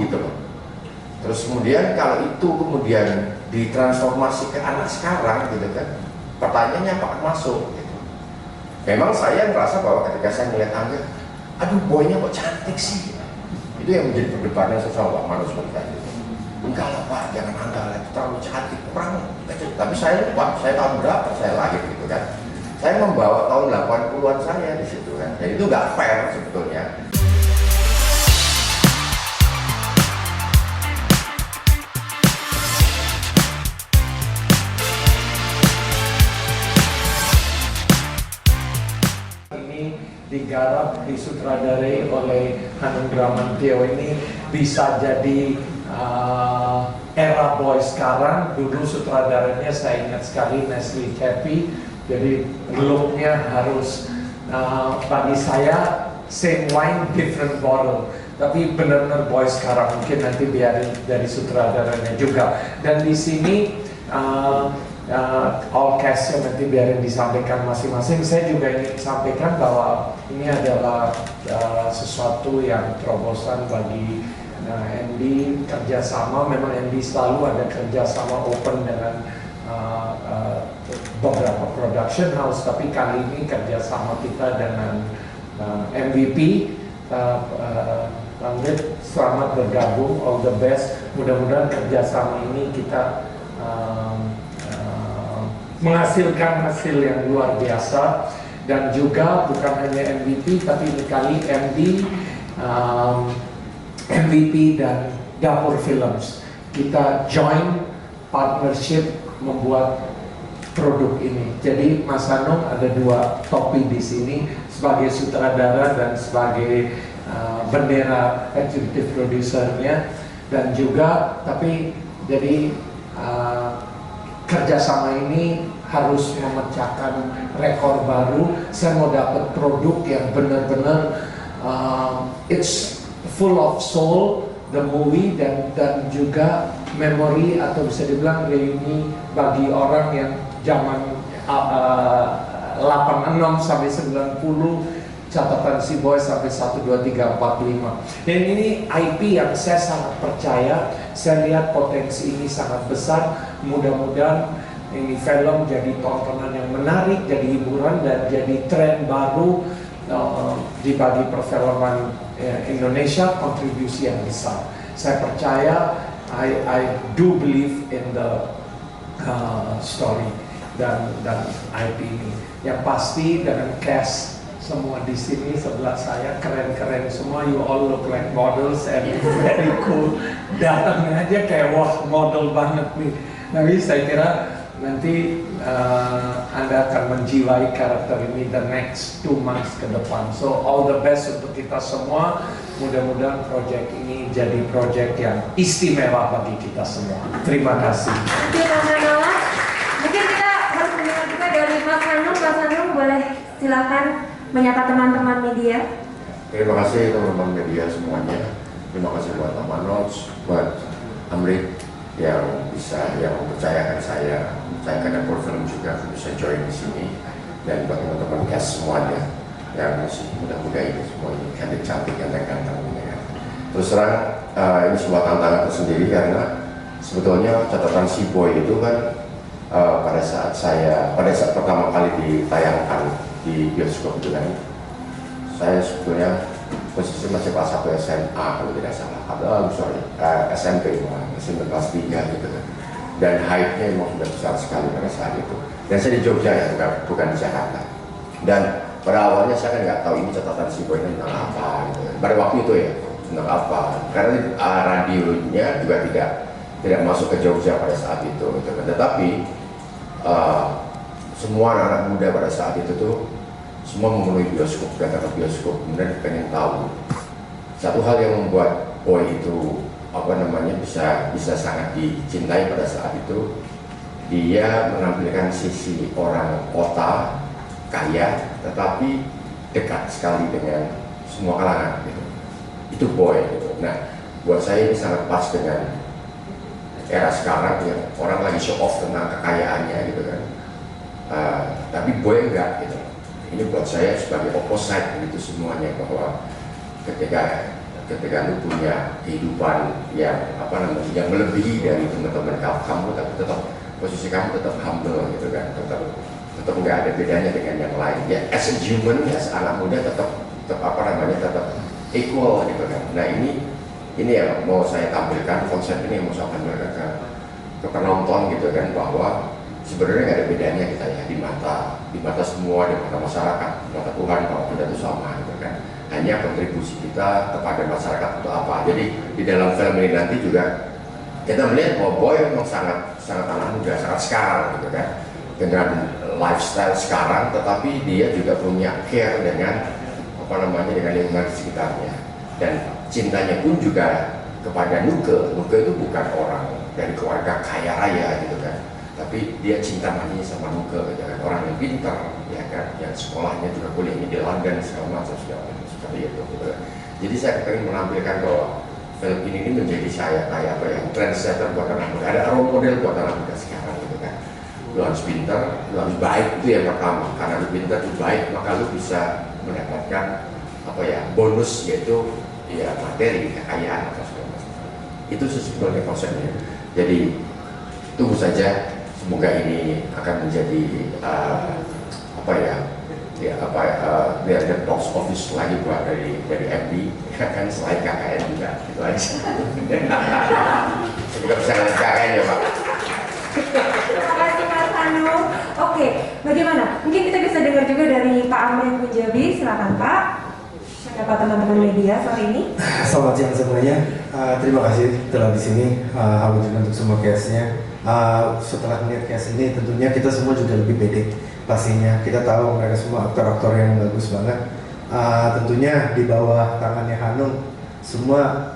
gitu loh. Terus kemudian kalau itu kemudian ditransformasi ke anak sekarang gitu kan, pertanyaannya apakah masuk gitu. Memang saya merasa bahwa ketika saya melihat Angga, aduh boynya kok cantik sih, itu yang menjadi perdebatan saya sama Pak Mano seperti tadi. Enggak lah Pak, jangan Angga lah, itu terlalu cantik, kurang. Tapi saya lupa, saya tahun berapa saya lahir gitu kan. Saya membawa tahun 80-an saya di situ kan, jadi itu nggak fair sebetulnya. Digarap, disutradarai oleh Hanung Bramantyo ini bisa jadi era boy sekarang. Dulu sutradaranya saya ingat sekali Nestle Cappy, jadi looknya harus bagi saya same wine different bottle, tapi benar-benar boy sekarang. Mungkin nanti biarin dari sutradaranya juga. Dan di sini all castnya nanti biarin disampaikan masing-masing. Saya juga ingin sampaikan bahwa ini adalah sesuatu yang terobosan bagi MD kerjasama. Memang MD selalu ada kerjasama open dengan beberapa production house, tapi kali ini kerjasama kita dengan MVP. Selamat bergabung, all the best. Mudah-mudahan kerjasama ini kita menghasilkan hasil yang luar biasa. Dan juga bukan hanya MVP, tapi ini kali MD, MVP dan Dapur Films kita join partnership membuat produk ini. Jadi Mas Hanung ada dua topi di sini, sebagai sutradara dan sebagai bendera executive producernya, dan juga tapi jadi kerjasama ini harus memecahkan rekor baru. Saya mau dapat produk yang benar-benar it's full of soul, the movie, dan juga memory atau bisa dibilang reuni bagi orang yang zaman 86 sampai 90, catatan si boy sampai 1, 2, 3, 4, 5. Dan ini IP yang saya sangat percaya. Saya lihat potensi ini sangat besar. Mudah-mudahan ini film jadi tontonan yang menarik, jadi hiburan, dan jadi tren baru di bagi perfilman Indonesia, kontribusi yang besar. Saya percaya, I do believe in the story dan IP ini. Yang pasti dengan cast semua di sini sebelah saya keren-keren semua. You all look like models and very cool. Datang aja kayak wah model banget nih. Tapi saya kira nanti Anda akan menjiwai karakter ini the next 2 months ke depan. So all the best untuk kita semua. Mudah-mudahan proyek ini jadi proyek yang istimewa bagi kita semua. Terima kasih. Terima kasih Mas. Mungkin kita harus mendengar juga dari Mas Hanung. Mas Hanung boleh silakan menyapa teman-teman media. Terima kasih teman-teman media semuanya. Terima kasih buat Pak Manoj, buat Amrit yang mempercayakan saya, mempercayakan Dapur Film juga bisa join di sini, dan buat teman-teman cast semuanya yang masih muda-muda ini semua ini cantik-cantik, ganteng-ganteng ya. Terus terang ini sebuah tantangan tersendiri karena sebetulnya catatan si boy itu kan pada saat pertama kali ditayangkan di bioskop itu kan, saya sebetulnya posisi masih kelas 1 SMA kalau tidak salah, SMP kelas 3 gitu kan. Dan hype-nya memang sudah besar sekali pada saat itu. Dan saya di Jogja ya, bukan di Jakarta. Dan pada awalnya saya kan nggak tahu ini catatan si boy ini tentang apa gitu kan. Pada waktu itu ya, tentang apa. Karena radionya juga tidak masuk ke Jogja pada saat itu gitu kan. Tetapi semua anak muda pada saat itu tuh semua memenuhi bioskop, datang ke bioskop, kemudian pengen tahu. Satu hal yang membuat boy itu bisa sangat dicintai pada saat itu, dia menampilkan sisi orang kota kaya tetapi dekat sekali dengan semua kalangan gitu. Itu boy gitu. Nah, buat saya ini sangat pas dengan era sekarang yang orang lagi show off tentang kekayaannya gitu kan. Tapi boy enggak gitu. Ini buat saya sebagai opposite gitu semuanya, bahwa ketika ketika lu punya kehidupan yang yang melebihi dari teman-teman kamu, tapi tetap posisi kamu tetap humble gitu kan, tetap nggak ada bedanya dengan yang lain ya, as a human, as anak muda tetap tetap equal gitu kan. Nah ini yang mau saya tampilkan, konsep ini yang mau saya tampilkan ke penonton gitu kan, bahwa sebenarnya nggak ada bedanya kita ya di mata semua, di mata masyarakat, di mata Tuhan, bahwa kita itu sama gitu kan. Hanya kontribusi kita kepada masyarakat itu apa. Jadi di dalam film ini nanti juga kita melihat bahwa Boy memang sangat anak muda, sangat sekarang gitu kan, dengan lifestyle sekarang, tetapi dia juga punya care dengan dengan lingkungan sekitarnya, dan cintanya pun juga kepada Nuke. Nuke itu bukan orang dari keluarga kaya raya gitu kan, tapi dia cinta mati sama Nuke gitu kan, orang yang pintar ya kan, yang sekolahnya juga kuliahnya di London segala macam seperti itu gitu kan. Jadi saya ingin menampilkan bahwa film ini menjadi saya kayak trendsetter buat anak muda, ada role model buat anak muda sekarang gitu kan. Lu harus pintar, lu harus baik, itu yang pertama. Karena lu pintar, lu baik, maka lu bisa mendapatkan bonus, yaitu ya materi, kekayaan atau segala macam. Itu sebetulnya konsepnya. Jadi tunggu saja, semoga ini akan menjadi biar ada box office lagi buat dari MD kan, selain KKN juga itu aja. Semoga bisa dengan KKN ya Pak. Terima kasih Mas Hanung. Oke, bagaimana? Mungkin kita bisa dengar juga dari Pak Amrin Punjabi. Silakan Pak, pendapat teman-teman media sore ini. Selamat siang semuanya. Terima kasih telah di sini. Halo juga untuk semua cast-nya. Setelah melihat cast ini, tentunya kita semua juga lebih pede. Pastinya kita tahu mereka semua aktor-aktor yang bagus banget. Tentunya di bawah tangannya Hanung, semua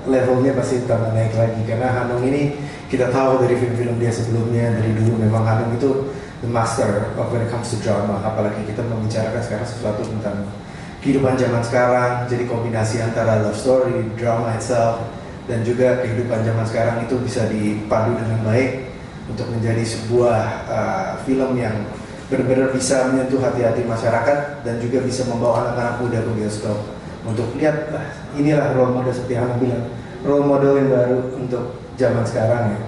levelnya pasti tambah naik lagi, karena Hanung ini kita tahu dari film-film dia sebelumnya, dari dulu memang Hanung itu the master of when it comes to drama. Apalagi kita membicarakan sekarang sesuatu tentang kehidupan zaman sekarang, jadi kombinasi antara love story, drama itself, dan juga kehidupan zaman sekarang itu bisa dipadu dengan baik untuk menjadi sebuah film yang benar-benar bisa menyentuh hati-hati masyarakat dan juga bisa membawa anak-anak muda ke bioskop untuk lihat, inilah role model seperti yang Hanung bilang, role model yang baru untuk zaman sekarang ya.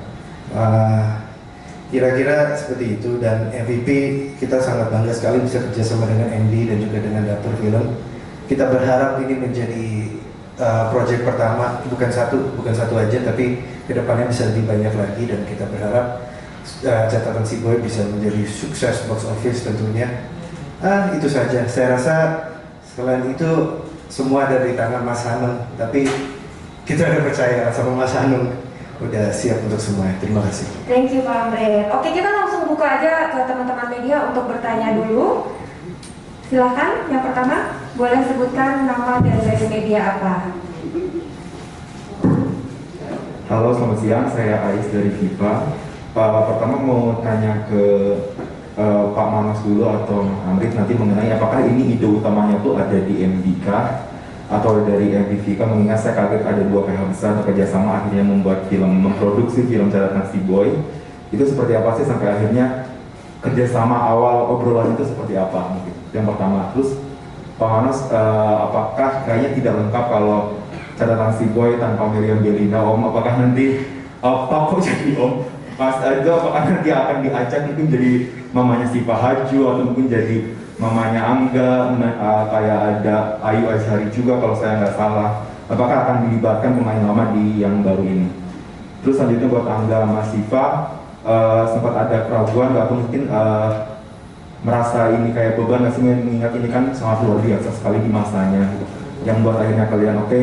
Kira-kira seperti itu, dan MVP kita sangat bangga sekali bisa kerjasama dengan MD dan juga dengan Dapur Film. Kita berharap ini menjadi proyek pertama, bukan satu aja, tapi kedepannya bisa lebih banyak lagi, dan kita berharap catatan Si Boy bisa menjadi sukses box office tentunya. Itu saja. Saya rasa selain itu semua ada di tangan Mas Hanung, tapi kita udah percaya sama Mas Hanung, udah siap untuk semuanya. Terima kasih. Thank you Pak Amrin. Oke, kita langsung buka aja ke teman-teman media untuk bertanya dulu. Silakan, yang pertama boleh sebutkan nama dan dari media apa. Halo, selamat siang. Saya Ais dari FIFA. Pertama mau tanya ke Pak Manas dulu atau Amrit nanti mengenai apakah ini ide utamanya tuh ada di MDK atau dari MVVK, mengingat saya kaget ada dua pihak besar bekerjasama akhirnya membuat film, memproduksi film catatan Si Boy. Itu seperti apa sih sampai akhirnya kerjasama awal obrolan itu seperti apa mungkin? Yang pertama. Terus Pak Manas, apakah kayaknya tidak lengkap kalau catatan Si Boy tanpa Meriam Bellina Om? Apakah nanti kok jadi Om? Pas itu apakah nanti akan diajak mungkin jadi mamanya si Pak Haju atau mungkin jadi mamanya Angga, kayak ada Ayu Azhari juga kalau saya nggak salah. Apakah akan dilibatkan pemain lama di yang baru ini? Terus selanjutnya buat Angga sama Siva, sempat ada keraguan atau mungkin merasa ini kayak beban nggak sih, mengingat ini kan sangat luar biasa sekali di masanya, yang buat akhirnya kalian oke,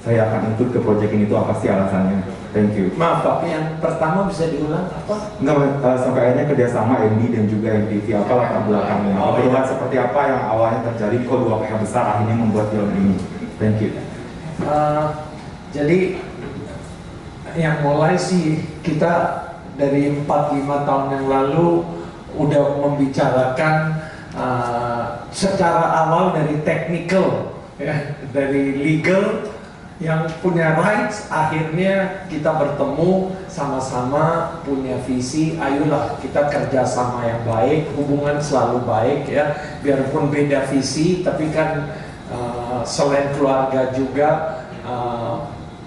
saya akan ikut ke proyek ini, itu apa sih alasannya? Thank you. Maaf Pak, yang pertama bisa diulang apa? Enggak, sampai akhirnya kerjasama MD dan juga MTV, apa latar belakangnya? Obrolan seperti apa yang awalnya terjadi kok dua pihak besar akhirnya membuat film ini? Thank you. Jadi yang mulai sih kita dari 4-5 tahun yang lalu udah membicarakan secara awal dari technical, ya, dari legal yang punya rights, akhirnya kita bertemu sama-sama punya visi, ayolah kita kerjasama yang baik, hubungan selalu baik ya, biarpun beda visi tapi kan selain keluarga juga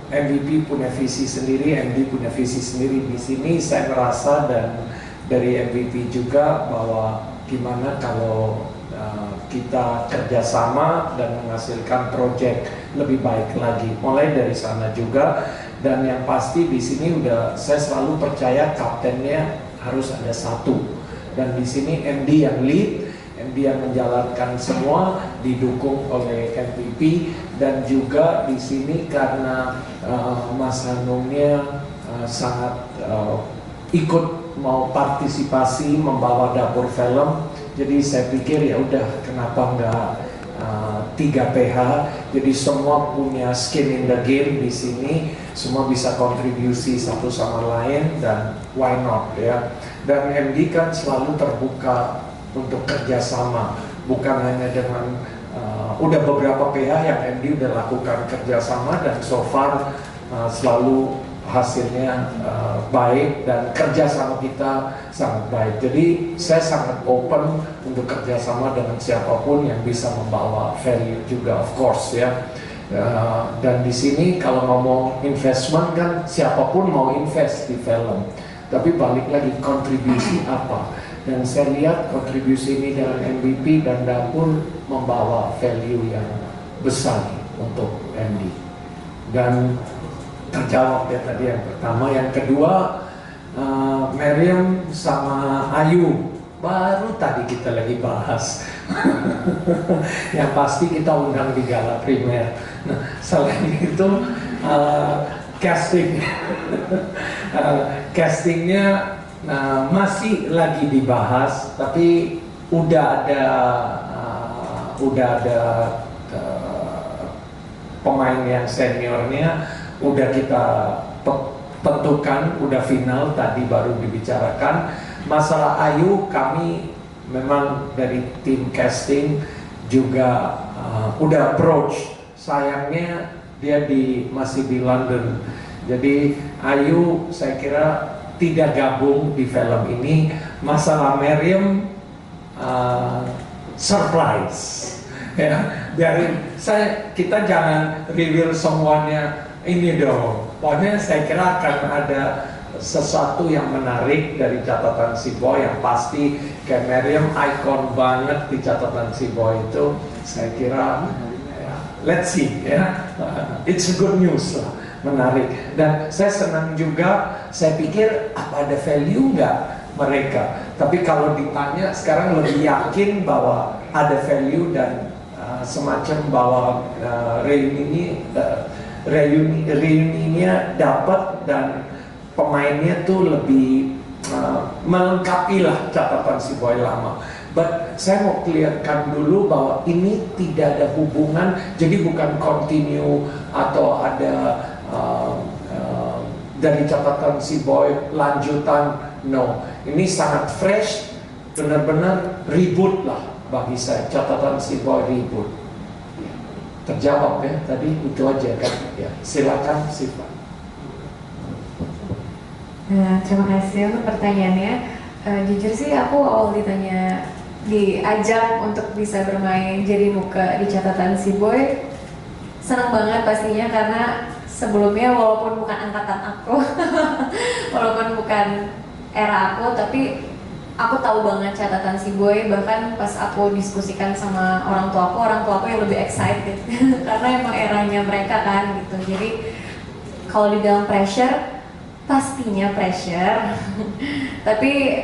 MVP punya visi sendiri, MD punya visi sendiri. Di sini saya merasa dan dari MVP juga bahwa gimana kalau kita kerjasama dan menghasilkan proyek lebih baik lagi. Mulai dari sana juga. Dan yang pasti di sini saya selalu percaya kaptennya harus ada satu. Dan di sini MD yang lead, MD yang menjalankan semua, didukung oleh MVP. Dan juga di sini karena Mas Hanungnya sangat ikut mau partisipasi membawa dapur film. Jadi saya pikir ya udah, kenapa nggak 3 PH? Jadi semua punya skin in the game di sini, semua bisa kontribusi satu sama lain, dan why not ya? Dan MD kan selalu terbuka untuk kerjasama, bukan hanya dengan udah beberapa PH yang MD udah lakukan kerjasama dan so far selalu hasilnya baik dan kerjasama kita sangat baik. Jadi saya sangat open untuk kerjasama dengan siapapun yang bisa membawa value juga, of course ya. Dan di sini kalau ngomong investment kan siapapun mau invest di film, tapi balik lagi kontribusi apa. Dan saya lihat kontribusi ini dengan MVP dan dapur membawa value yang besar untuk MD. Dan terjawab ya tadi yang pertama. Yang kedua, Meriam sama Ayu baru tadi kita lagi bahas. Yang pasti kita undang di gala primer. Nah, selain itu castingnya masih lagi dibahas, tapi udah ada pemain yang seniornya udah kita tentukan, udah final, tadi baru dibicarakan. Masalah Ayu, kami memang dari tim casting juga udah approach. Sayangnya dia masih di London. Jadi Ayu saya kira tidak gabung di film ini. Masalah Meriam surprise. Ya, kita jangan reveal semuanya ini dong. Pokoknya saya kira akan ada sesuatu yang menarik dari catatan si Boy. Yang pasti kayak Meriam ikon banget di catatan si Boy itu. Saya kira ya, let's see ya. It's good news lah, menarik. Dan saya senang juga, saya pikir apa ada value nggak mereka. Tapi kalau ditanya sekarang lebih yakin bahwa ada value dan semacam bahwa reuninya dapat dan pemainnya tuh lebih melengkapi lah catatan si Boy lama. But saya mau clearkan dulu bahwa ini tidak ada hubungan, jadi bukan continue atau ada dari catatan si Boy lanjutan, no. Ini sangat fresh, benar-benar reboot lah bagi saya, catatan si Boy reboot. Terjawab ya, tadi itu aja kan ya. Silakan Siva. Terima kasih untuk pertanyaannya. Jujur sih aku awal diajak untuk bisa bermain jadi muka di catatan si Boy, senang banget pastinya, karena sebelumnya walaupun bukan angkatan aku walaupun bukan era aku, tapi aku tahu banget catatan si Boy. Bahkan pas aku diskusikan sama orang tua aku yang lebih excited karena emang eranya mereka kan gitu. Jadi kalau di dalam pressure, pastinya pressure tapi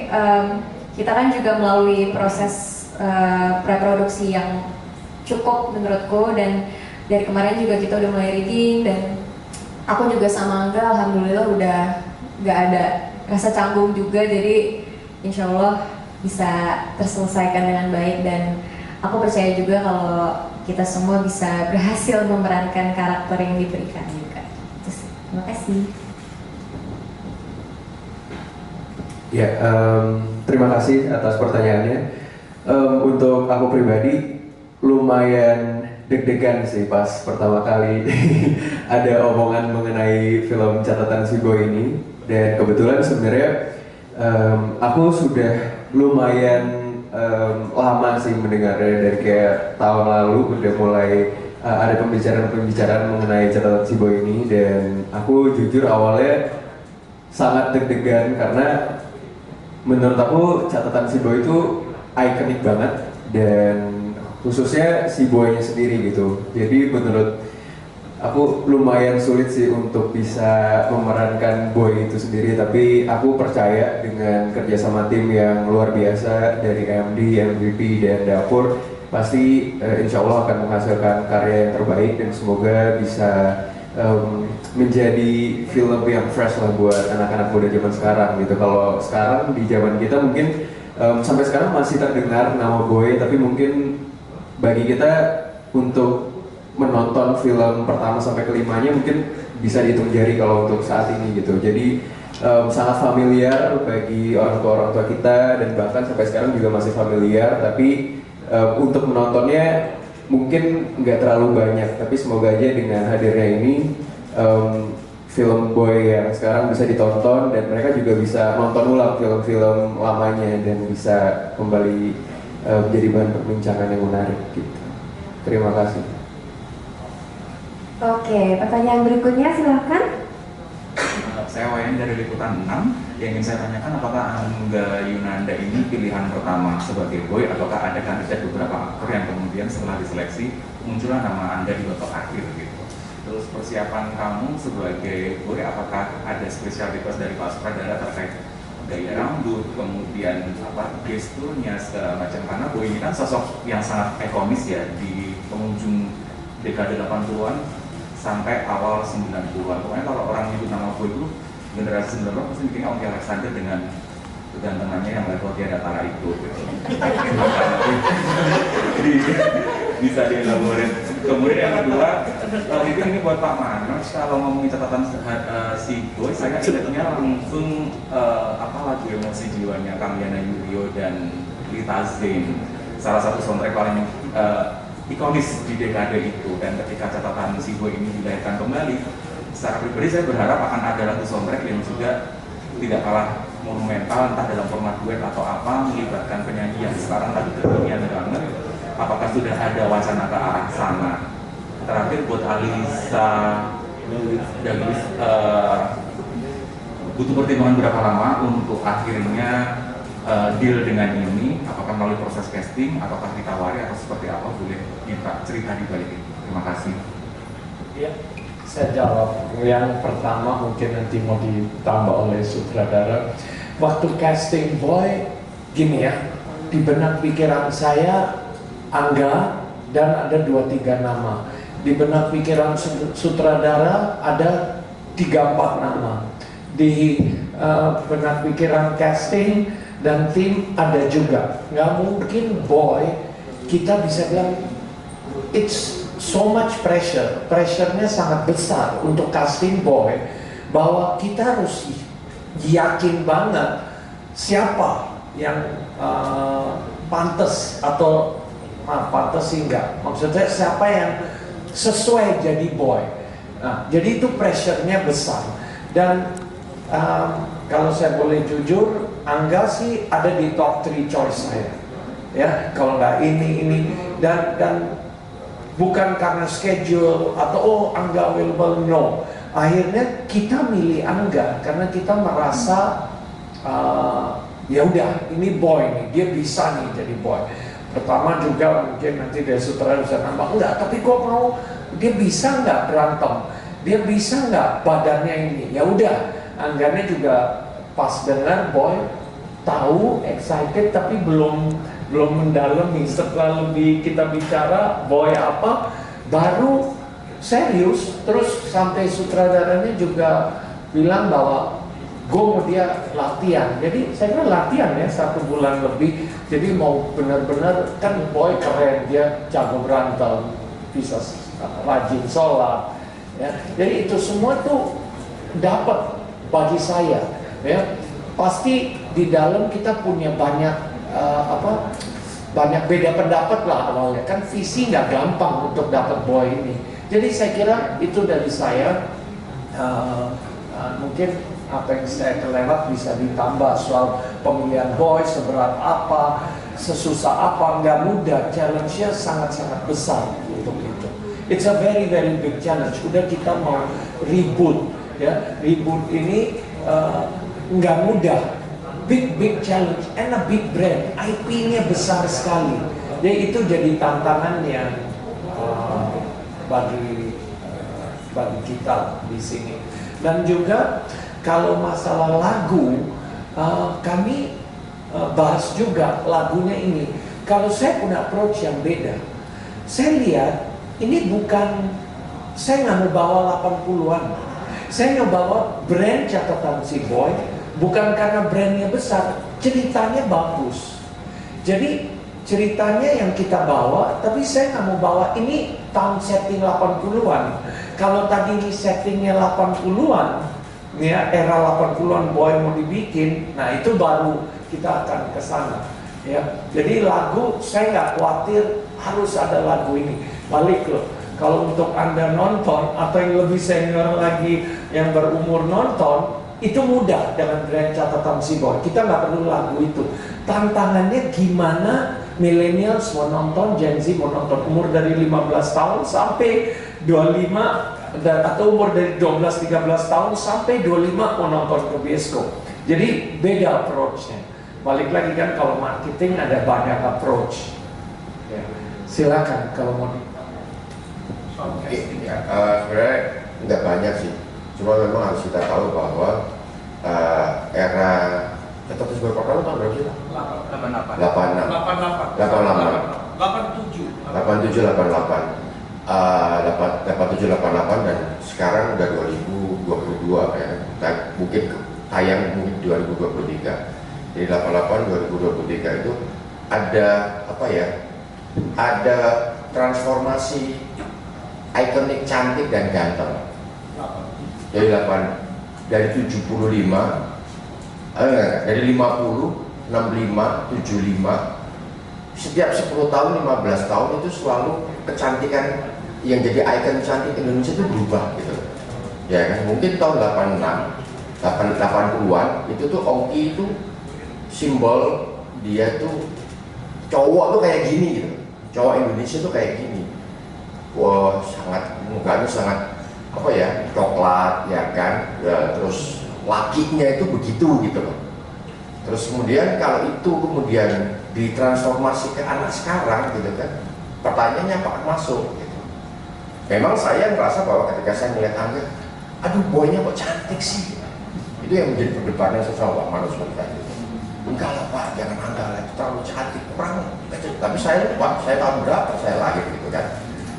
kita kan juga melalui proses preproduksi yang cukup menurutku, dan dari kemarin juga kita udah mulai reading, dan aku juga sama Angga alhamdulillah udah gak ada rasa canggung juga, jadi insya Allah bisa terselesaikan dengan baik. Dan aku percaya juga kalau kita semua bisa berhasil memerankan karakter yang diberikan juga. Terima kasih. Ya, terima kasih atas pertanyaannya. Untuk aku pribadi lumayan deg-degan sih pas pertama kali ada omongan mengenai film catatan si Boy ini. Dan kebetulan sebenarnya aku sudah lumayan lama sih mendengarnya, dari kayak tahun lalu udah mulai ada pembicaraan mengenai catatan si boy ini, dan aku jujur awalnya sangat deg-degan karena menurut aku catatan si boy itu ikonik banget, dan khususnya si boynya sendiri gitu. Jadi menurut aku lumayan sulit sih untuk bisa memerankan boy itu sendiri, tapi aku percaya dengan kerjasama tim yang luar biasa dari MD, MVP, dan dapur pasti insya Allah akan menghasilkan karya yang terbaik, dan semoga bisa menjadi film yang fresh lah buat anak-anak muda zaman sekarang gitu. Kalau sekarang di zaman kita mungkin sampai sekarang masih terdengar nama boy, tapi mungkin bagi kita untuk menonton film pertama sampai kelimanya mungkin bisa dihitung jari kalau untuk saat ini gitu. Jadi sangat familiar bagi orang tua kita, dan bahkan sampai sekarang juga masih familiar, tapi untuk menontonnya mungkin nggak terlalu banyak. Tapi semoga aja dengan hadirnya ini film boy yang sekarang bisa ditonton, dan mereka juga bisa nonton ulang film-film lamanya dan bisa kembali menjadi bahan perbincangan yang menarik gitu. Terima kasih. Oke, pertanyaan berikutnya silahkan. Saya Wayan dari Liputan 6. Yang ingin saya tanyakan, apakah Angga Yunanda ini pilihan pertama sebagai boy, ataukah ada kandidat beberapa aktor yang kemudian setelah diseleksi muncullah nama Anda di babak akhir gitu. Terus persiapan kamu sebagai boy, apakah ada spesialitas dari Pak Sutradara terkait gaya rambut, kemudian gesturnya segala macam, karena boy ini kan sosok yang sangat ikonis ya di penghujung dekade 80-an sampai awal 90-an. Pokoknya kalau orang nyebut nama boy itu generasi 90-an pasti mikirnya Oki Alexander dengan kegantengannya yang level tiada tara itu gitu. Bisa dielaborin. Kemudian yang kedua, mungkin ini buat Pak Manos, kalau ngomongin catatan si boy, saya ingatnya langsung lagu Emosi Jiwanya Kang Yana Yulio dan Lita Zain, salah satu soundtrack paling ikonis di dekade itu. Dan ketika catatan si boy ini dilahirkan kembali, secara pribadi saya berharap akan ada lagu soundtrack yang juga tidak kalah monumental, entah dalam format duet atau apa, melibatkan penyanyi yang sekarang lagi kekinian banget. Apakah sudah ada wacana ke arah sana? Terakhir buat Alisa Douglas, butuh pertimbangan berapa lama untuk akhirnya deal dengan ini? Apakah melalui proses casting, ataukah ditawari, atau seperti apa? Boleh minta cerita di balik itu. Terima kasih. Ya, saya jawab. Yang pertama mungkin nanti mau ditambah oleh sutradara. Waktu casting boy, gini ya, di benak pikiran saya Angga dan ada 2-3 nama. Di benak pikiran sutradara ada 3-4 nama. Di benak pikiran casting dan tim ada juga. Nggak mungkin boy kita bisa bilang it's so much pressure. Pressure-nya sangat besar untuk casting boy, bahwa kita harus yakin banget siapa yang pantas, atau pantas sih enggak, maksudnya siapa yang sesuai jadi boy. Nah, jadi itu pressure-nya besar. Dan kalau saya boleh jujur, Angga sih ada di top 3 choice saya. Ya, kalau nggak ini dan bukan karena schedule atau Angga available, no. Akhirnya kita milih Angga karena kita merasa ya udah ini boy nih, dia bisa nih jadi boy. Pertama juga mungkin nanti dari sutradara bisa nambah, enggak, tapi kok mau dia bisa nggak berantem, dia bisa nggak badannya ini, ya udah. Angganya juga pas dengar boy, tahu excited tapi belum mendalami. Setelah lebih kita bicara boy apa, baru serius. Terus sampai sutradaranya juga bilang bahwa gue mau dia latihan. Jadi saya kira latihan ya 1 bulan lebih. Jadi mau benar-benar, kan boy keren, dia jago berantem, bisa rajin sholat ya. Jadi itu semua tuh dapat bagi saya ya. Pasti di dalam kita punya banyak banyak beda pendapat lah awalnya. Kan visi nggak gampang untuk dapat boy ini. Jadi saya kira itu dari saya. Mungkin apa yang saya kelewat bisa ditambah soal pemilihan boy, seberat apa, sesusah apa, nggak mudah, challenge-nya sangat-sangat besar untuk itu. It's a very very big challenge. Udah kita mau reboot, ya. Reboot ini nggak mudah. Big challenge and a big brand. IP-nya besar sekali. Jadi itu jadi tantangan yang bagi kita di sini. Dan juga kalau masalah lagu, kami bahas juga lagunya ini. Kalau saya punya approach yang beda, saya lihat ini bukan, saya nggak mau bawa 80-an. Saya nggak bawa brand catatan si Boy, bukan karena brandnya besar, ceritanya bagus. Jadi ceritanya yang kita bawa, tapi saya nggak mau bawa ini tahun setting 80-an. Kalau tadi ini settingnya 80-an, ya era 80-an Boy mau dibikin, nah itu baru kita akan ke sana. Ya, jadi lagu saya nggak khawatir harus ada lagu ini. Balik loh, kalau untuk Anda nonton atau yang lebih senior lagi yang berumur nonton, itu mudah dengan brand catatan si Boy. Kita nggak perlu lagu itu. Tantangannya gimana millennials mau nonton, Gen Z mau nonton, umur dari 15 tahun sampai 25 atau umur dari 12-13 tahun sampai 25 mau nonton ke bioskop. Jadi beda approach-nya. Balik lagi kan kalau marketing ada banyak approach. Ya. Silakan kalau mau. Sebenarnya nggak banyak sih. Cuma memang harus kita tahu bahwa era catatan sebagai pertama tahun berapa sih? 87-88 dan sekarang udah 2022 ya. Mungkin tayang mungkin 2023. Jadi 88 2023 itu ada apa ya? Ada transformasi ikonik, cantik dan ganteng. Jadi dari 75 dari 50, 65, 75 setiap 10 tahun, 15 tahun itu selalu kecantikan yang jadi ikon cantik Indonesia itu berubah gitu. Ya kan, mungkin tahun 80-an itu tuh Ongki itu simbol dia tuh cowok tuh kayak gini gitu. Cowok Indonesia tuh kayak gini. Wah, mukanya sangat apa ya, coklat ya kan. Ya, terus lakinya itu begitu gitu loh. Terus kemudian kalau itu kemudian ditransformasi ke anak sekarang gitu kan, pertanyaannya apakah masuk gitu. Memang saya merasa bahwa ketika saya melihat Angga, aduh Boynya kok cantik sih. Itu yang menjadi perdebatan saya sama Pak Manus tadi. Enggak lah Pak, jangan Angga lah, itu terlalu cantik, kurang. Tapi saya lupa, saya tahun berapa saya lahir gitu kan.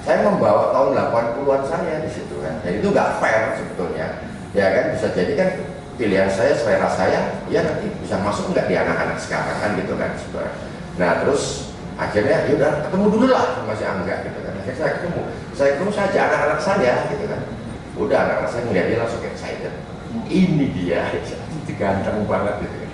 Saya membawa tahun 80-an saya di situ kan. Jadi itu nggak fair sebetulnya. Ya kan, bisa jadi kan pilihan saya, selera saya, ya nanti bisa masuk nggak di anak-anak sekarang kan gitu kan sebenarnya. Nah terus akhirnya ya udah ketemu dulu lah sama si Angga gitu kan. Akhirnya saya ketemu saja anak-anak saya gitu kan. Udah anak-anak saya melihat dia langsung excited. Ini dia, ganteng banget gitu kan.